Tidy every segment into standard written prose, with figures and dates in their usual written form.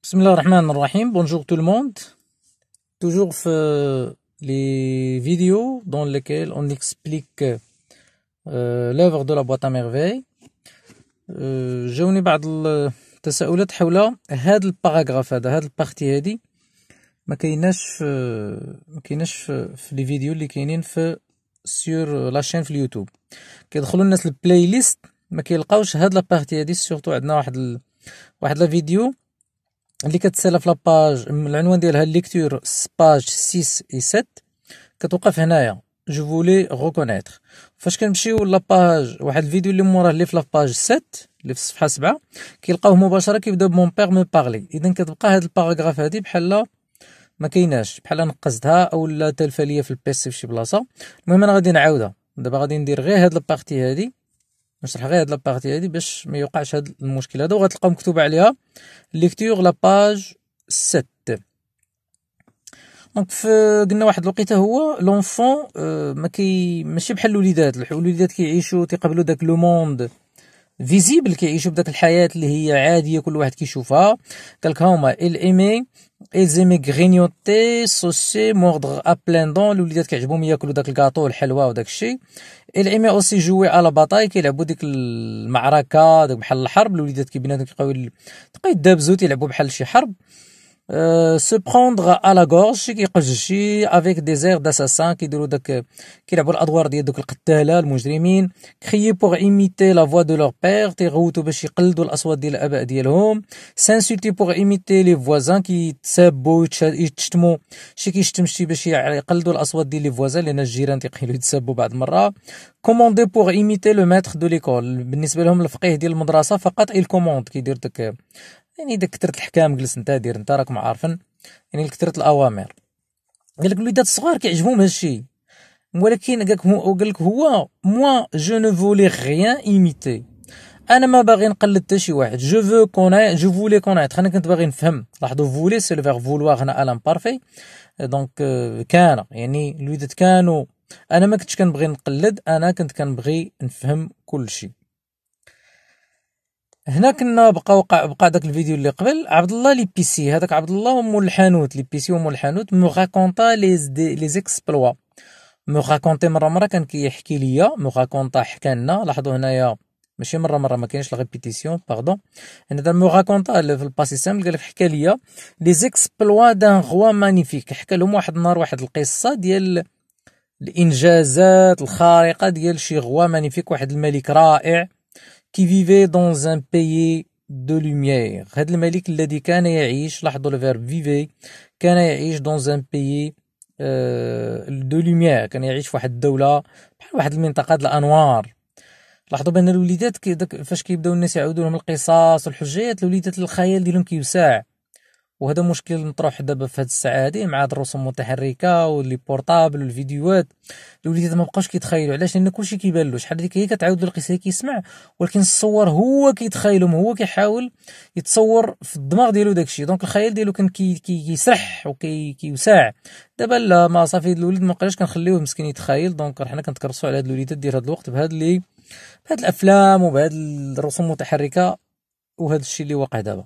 بسم الله الرحمن الرحيم. Bonjour tout le monde. Toujours les vidéos dans lesquelles on explique l'œuvre de la boîte à merveilles. جاوني بعض التساؤلات حول هذا الباراغراف هذا البارتي هذه ما كايناش في لي فيديو اللي كاينين في سور لا شين في اليوتيوب. كيدخلوا الناس البلاي ليست ما كيلقاوش هاد لابارتي هذه. سورتو عندنا واحد لا فيديو اللي كتسالى في لاباج، العنوان ديالها ليكتور باج 6 و 7، كتوقف هنايا جو فولي ريكونيتر. فاش كنمشيو لاباج واحد الفيديو اللي موراه اللي في لاباج 7 اللي في الصفحه 7 كيلقاوه مباشره كيبدا بمون بير مو بارلي. اذا كتبقى هاد الباراغراف هادي بحال ما كايناش، بحال نقصتها او لا تالفه ليا في البيسي في شي بلاصه. المهم انا غادي نعاودها دابا، غادي ندير غير هاد البارتي هادي، نشرح غير هاد لابارتي هادي باش ما يوقعش هاد المشكل هذا. وغتلقاو مكتوب عليها ليكتور لا باج 7. دونك قلنا واحد الوقيته هو لونفون ماشي بحال الوليدات كيعيشوا تيقبلوا داك لو موند فيزيبل، كيعيشوا بداك الحياه اللي هي عاديه كل واحد كيشوفها. قالك هما إلزيمي غرينيوتي سوسي موردر ا بلان دون، الوليدات كيعجبهم ياكلوا داك الكاطو الحلوى وداك الشيء. إلمي اوسي جوي على باطاي، كيلعبوا ديك المعركه داك بحال الحرب. الوليدات كيبيناتهم كيبقاو يدابزوا تيلعبوا بحال شي حرب. se prendre à la gorge، كيقز شي avec des airs d'assassin، كيديروا داك كيلعبوا الادوار ديال دوك القتاله المجرمين. crier pour imiter la voix de leur père، تيغوتوا باش يقلدوا الاصوات ديال الاباء ديالهم. s'insulter pour imiter les voisins، كيتسابوا يتشتموا، شي كيشتم شي باش يقلدوا الاصوات ديال لي فوازان، لان الجيران تيقيلوا يتسابوا بعض المره. commander pour imiter le maître de l'école، بالنسبه لهم الفقيه ديال المدرسه فقط il commande، كيدير داك يعني داك كثرة الحكام، جلس انت دير انت راكم عارفين، يعني كثرة الاوامر. قال لك الوليدات الصغار كيعجبهم هادشي، ولكن قال لك هو موا جو نو فولي غيان ايميتي، انا ما باغي نقلد حتى شي واحد. جو فولي كونيتر، انا كنت باغي نفهم. لاحظوا فولي سي لو فيغ فولوار هنا الان بارفي. دونك كان يعني الوليدات كانوا، انا ما كنتش كنبغي نقلد، انا كنت كنبغي نفهم كل شيء. هنا كنا بقى داك الفيديو اللي قبل عبد الله لي بيسي، هذاك عبد الله ومول الحانوت لي بيسي ومول الحانوت مو راكونطا لي زيكسبلوا. مو راكونتي مره كان كيحكي ليا، مو راكونطا حكى لنا. لاحظوا هنايا ماشي مره ما كاينش لا ريبيتيسيون باردون. هنا دا مو راكونطا في الباسي سامبل، قال لك حكى ليا لي زيكسبلوا دان غوا مانيفيك، حكى لهم واحد النهار واحد القصه ديال الانجازات الخارقه ديال شي غوا مانيفيك، واحد الملك رائع qui vivait dans un pays de lumière. هذا الملك الذي كان يعيش، لاحظوا le verbe vivait، كان يعيش dans un pays de lumière، كان يعيش في واحد الدولة بحال واحد المنطقة د الأنوار. لاحظوا بأن الوليدات فاش كيبداو الناس يعاودوا لهم القصص والحجيات، الوليدات الخيال ديالهم كيوسع، وهذا مشكل مطروح دابا في هذه الساعه هذه مع الرسوم المتحركه واللي بورطابل والفيديوهات. الوليدات ما بقاوش كيتخيلوا، علاش؟ لان كلشي كيبان له. شحال هذيك هي كتعاود له القصه كيسمع، ولكن الصور هو كيتخيلهم، هو كيحاول يتصور في الدماغ ديالو داكشي. دونك الخيال ديالو كان كيسرح وكيوسع. دابا لا، ما صافي الوليد ما بقاش كنخليوه مسكين يتخيل. دونك حنا كنتكرسوا على هاد الوليدات ديال هاد الوقت بهاد الافلام وبهاد الرسوم المتحركه وهذا الشيء اللي واقع دابا.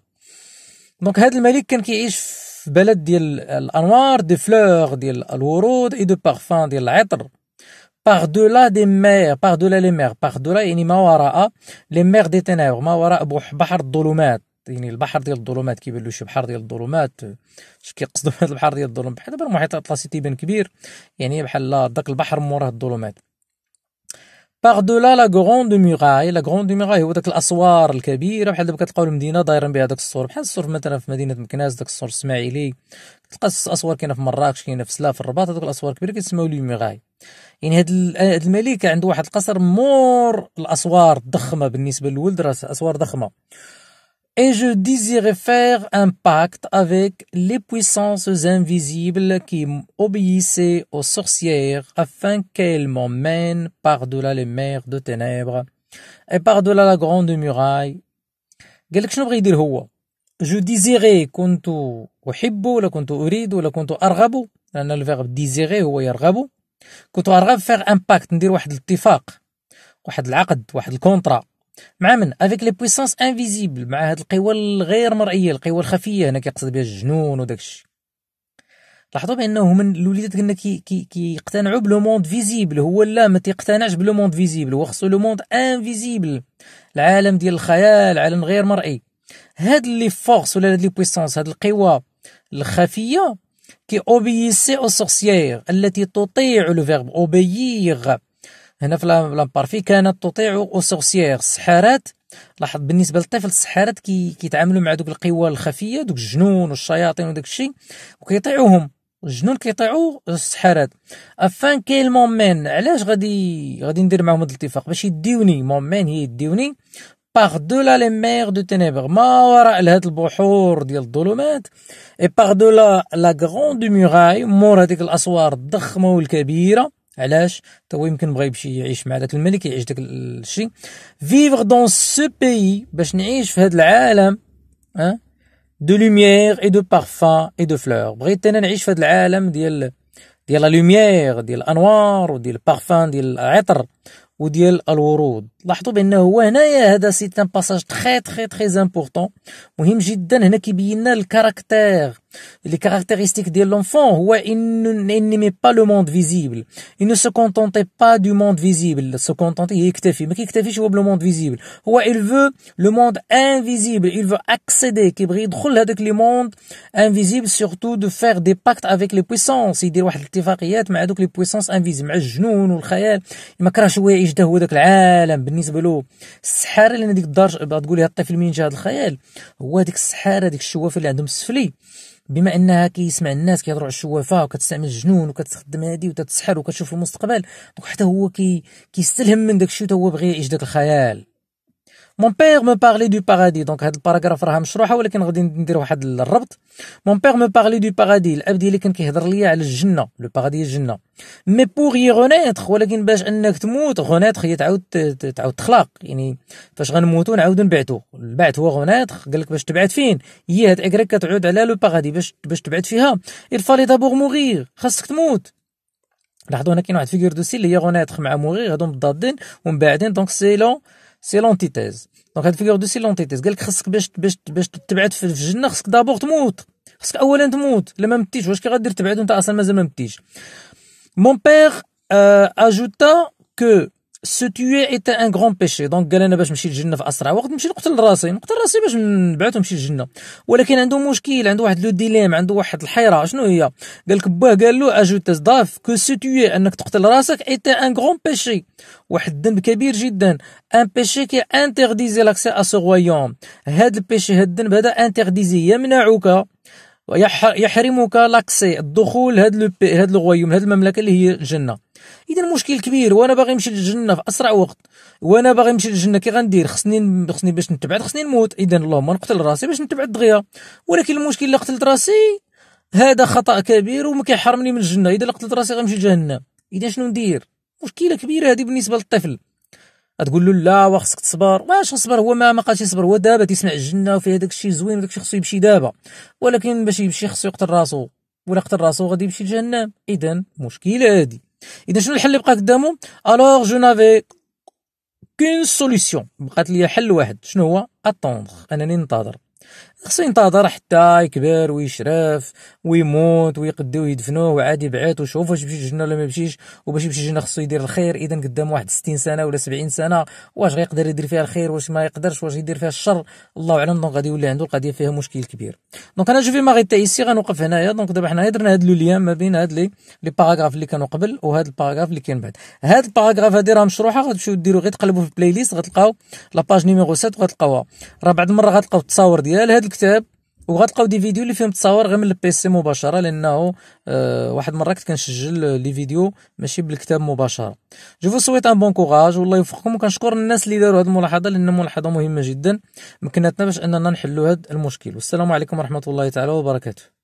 دونك هذا الملك كان كيعيش في بلد ديال الانوار، دي فلور ديال الورود، اي دو بارفان ديال العطر. باغ دولا دي مير، باغ دولا لي مير، باغ دولا يعني ما وراء لي مير دي تينيبر، ما وراء بحر الظلمات. يعني البحر ديال الظلمات كيبان له شي بحر ديال الظلمات. اش كيقصدوا بهذا البحر ديال الظلمات؟ بحال دابا المحيط الاطلسي تيبان كبير، يعني بحال داك البحر موراه الظلمات. باغ دولا لا غروند ميراي، لا غروند ميراي هو داك الاسوار الكبيره، بحال دابا كتلقاو المدينه دايرين بها داك السور، بحال السور مثلا في مدينه مكناس، داك السور الاسماعيلي. تلقى الاسوار كاينه في مراكش، كاينه في سلا، في الرباط. هذوك الاسوار الكبيره كيتسموا لي ميراي. يعني هاد الملك عنده واحد القصر مور الاسوار الضخمه، بالنسبه للولد راه اسوار ضخمه. Et je désirais faire un pacte avec les puissances invisibles qui obéissaient aux sorcières afin qu'elles m'emmènent par-delà les mers de ténèbres et par-delà la grande muraille. قال لك شنو بغى يدير هو؟ جو ديزيري، كنت احب ولا كنت اريد ولا كنت ارغب، لان الفيرب ديزيري هو يرغب. كنت ارغب فيغ ان باكت، ندير واحد الاتفاق، واحد العقد، واحد الكونطرا مع من افيك لي بويسونس انفيزيبل، مع هاد القوى الغير مرئيه، القوى الخفيه، هنا كيقصد بها الجنون وداكشي. لاحظوا بانه هما الوليدات قلنا كيقتنعوا بلو موند فيزيبل، هو لا ما تيقتنعش بلو موند فيزيبل، هو خصو لو موند انفيزيبل، العالم ديال الخيال، العالم غير مرئي. هاد لي فورس ولا هاد لي بويسونس، هاد القوى الخفيه كي اوبيسي او سورسيير التي تطيع، لو فيرب اوبييغ هنا في لامبارفي كانت تطيع او سورسيير، السحارات. لاحظ بالنسبه للطفل السحارات كيتعاملوا مع دوك القوى الخفيه، دوك الجنون والشياطين وداك الشيء، وكيطيعوهم. الجنون كيطيعوا السحارات. افان كاين مومين، علاش غادي ندير معاهم هذا الاتفاق؟ باش يديوني مومين، هي يديوني باغ دولا لي مير دو تينيبر، ما وراء هاد البحور ديال الظلمات، اي باغ دولا لا غروند موراي، مور هذيك الاسوار الضخمه والكبيره. علاش؟ تا هو يمكن بغا يمشي يعيش مع داك الملك، يعيش داك الشيء. فيفغ دون سو بيي، باش نعيش في هذا العالم دو لوميير اي دو بارفان اي دو فلور. بغيت انا نعيش في هذا العالم ديال لا لوميير، ديال الانوار، وديال البارفان، ديال العطر، وديال الورود. لاحظوا بانه هو هنايا هذا سي ان باساج تري امبورطون، مهم جدا. هنا كيبين لنا الكاركتير، لي كاركتيرستيك ديال لونفون. هو نيمي با لو موند فيزيبل، il ne se contentait pas du monde visible. se contenter يكتفي، ما كيكتفيش هو بلو موند فيزيبل، هو il veut le monde invisible، il veut accéder، كيبغي يدخل لهذاك لي موند انفيزيبل، surtout de faire des pactes avec les puissances، يدير واحد الاتفاقيات مع دوك لي بويسونس انفيزيبل، مع الجنون والخيال. ما كرهش هو يعيش هو داك العالم بالنسبه له السحاره، لان ديك الدار تقول لها الطفل منين جا هذا الخيال، هو ديك السحاره، ديك الشوافه اللي عندهم السفلي، بما انها كيسمع الناس كيهضروا على الشوافه وكتستعمل الجنون وكتستخدم هذه وتتسحر وكتشوف المستقبل، دونك حتى هو كيستلهم من داك الشيء، هو بغى يعيش داك الخيال. Mon père me parlait du paradis. دونك هاد الباراغراف راها مشروحه، ولكن غادي ندير واحد الربط. Mon père me parlait du paradis، الاب ديالي كان كيهضر ليا على الجنه، لو بارادي الجنه. مي بور ي غونيتر، ولكن باش انك تموت، غونيتر هي تعاود تخلق، يعني فاش غنموتوا نعاودوا نبعثوا. البعث هو غونيتر، قال لك باش تبعث فين، هي هاد اكريك كتعود على لو بارادي، باش تبعث فيها il fallait d'abord mourir، خاصك تموت. لاحظوا هنا كاين واحد فيغور دو سي اللي هي غونيتر مع مورير، هادو مضادين ومن بعدين، دونك سي لونتيتيز. دونك هاد فيغور دو سي لونتيتيز، قال لك خاصك باش تبعث في الجنه، خاصك دابور تموت، خاصك اولا تموت. لا ما متيش، واش كي غادير تبعث وانت اصلا مازال ما متيش؟ مون بير اجوتا كو سو tuer était un grand péché. دونك قال انا باش نمشي للجنه في اسرع وقت نمشي نقتل راسي باش نبعث ونمشي للجنه. ولكن عنده مشكل، عنده واحد لو ديليم، عنده واحد الحيره. شنو هي؟ قال لك باه قال له اجوتا ضاف كو سو tuer انك تقتل راسك était un grand péché، واحد الذنب كبير جدا. ان بيشي كي انترديزي لاكسي ا سو رويوم، هاد البيشي، هاد الذنب هذا انترديزي، يمنعك ويحرمك لاكسي، الدخول هاد لو رويوم، هاد المملكه اللي هي الجنه. اذا مشكل كبير، وانا باغي نمشي للجنه في اسرع وقت، وانا باغي نمشي للجنه، كي غندير؟ خصني باش نتبعد، خصني نموت. اذا اللهم نقتل راسي باش نتبعد دغيا. ولكن المشكل اللي قتلت راسي هذا خطا كبير وما كيحرمني من الجنه، اذا قتلت راسي غنمشي لجهنم. اذا شنو ندير؟ مشكله كبيره هذه بالنسبه للطفل. غتقول له لا وخصك تصبر. واش نصبر؟ هو ما بقاش يصبر، هو دابا تيسمع الجنه وفيها داك الشيء زوين، وداك الشيء خصو يمشي دابا، ولكن باش يمشي خصو يقتل راسو، ولا قتل راسو غادي يمشي لجهنم. اذا مشكله هذه. اذا شنو الحل اللي بقى قدامه؟ الوغ جو نافي كون سوليسيون، بقات لي حل واحد. شنو هو؟ اتوندر، انني ننتظر. خصو ينتظر حتى يكبر ويشرف ويموت ويقدوه يدفنوه وعاد يبعث وشوف واش يمشي للجنه ولا ما يمشيش. وباش يمشي للجنه خصو يدير الخير. اذا قدام واحد 60 سنه ولا 70 سنه، واش غيقدر يدير فيها الخير، واش ما يقدرش، واش يدير فيها الشر، الله اعلم. دونك غادي يولي عنده القضيه فيها مشكل كبير. دونك انا جو في ماريتي ايسي، غنوقف هنايا. دونك دابا حنا درنا هاد لو ليان ما بين هاد لي باراغراف اللي كانوا قبل وهاد الباراغراف اللي كاين بعد. هاد الباراغراف هادي راه مشروحه، غتمشيو ديروا غير تقلبوا في البلاي ليست، غتلقاو لا باج نيميرو 7 وغتلقاوها. راه بعد المره غتلقاو التصاور ديال هاد الكتاب، وغتلقاو دي فيديو اللي فيهم تصاور غير من البيسي مباشره، لانه واحد المره كنت كنسجل لي فيديو ماشي بالكتاب مباشره. جو فو سويت ان بون كوراج، والله يوفقكم. وكنشكر الناس اللي داروا هذه الملاحظه، لان ملاحظه مهمه جدا مكنتنا باش اننا نحلوا هذا المشكل. والسلام عليكم ورحمه الله تعالى وبركاته.